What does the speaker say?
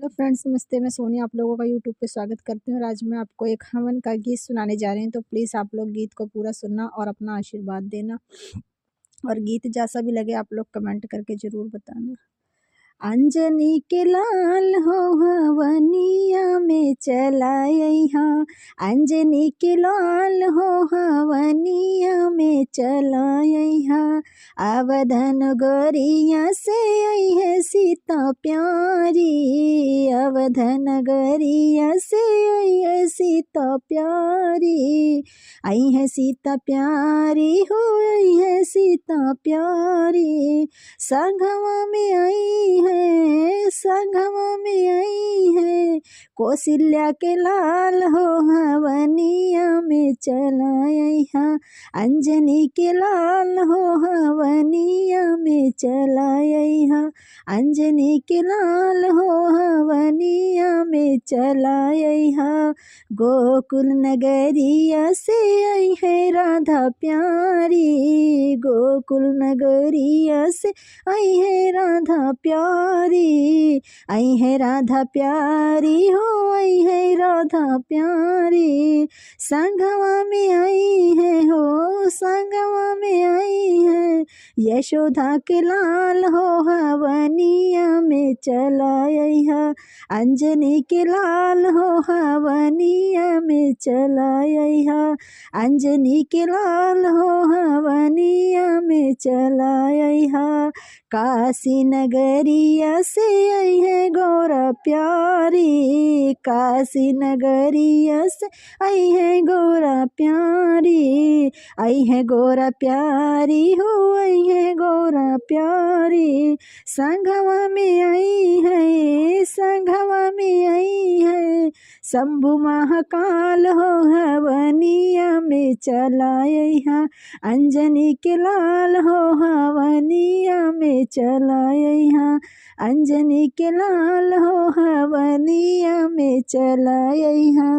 तो फ्रेंड्स नमस्ते, मैं सोनिया आप लोगों का यूट्यूब पे स्वागत करती हूँ और आज मैं आपको एक हवन का गीत सुनाने जा रही हूँ। तो प्लीज़ आप लोग गीत को पूरा सुनना और अपना आशीर्वाद देना और गीत जैसा भी लगे आप लोग कमेंट करके ज़रूर बताना। अंजनी के लाल हो हवनिया में चलाइहा, अंजनी के लाल हो हवनिया में चलाइहा। अवधन गोरिया से आई है सीता प्यारी, अवधन गोरिया से आई है सीता प्यारी। आई है सीता प्यारी हो, आई है सीता प्यारी। संगवा में आई है, संगवा में आई है, कौशल्या के लाल हो हवनिया में चलाइहा। अंजनी के लाल हो हवनिया में चलाइहा, अंजनी के लाल हो हवनिया में चलाइहा। गोकुल नगरिया से आई है राधा प्यारी, गोकुल नगरिया से आई है राधा प्यारी। आई है राधा प्यारी हो, आई है राधा प्यारी। संगवा में आई है हो, संगवा में आई है, यशोदा के लाल हो हवनिया में चलाइहा। अंजनी के लाल हो हवनिया में चलाइहा, अंजनी के लाल हो हवनिया में चलाइहा। काशी नगरिया से आई है गौरा प्यारी, काशी नगरिया से आई है गौरा प्यारी। आई है गौरा प्यारी हो, आई है गौरा प्यारी। संगवा में आई है, संगवा में आई है, शंभु महाकाल हो हवनिया में चलाइहा। अंजनी के लाल हो हवनिया में चलाइहा, अंजनी के लाल हो हवनिया में चलाइहा।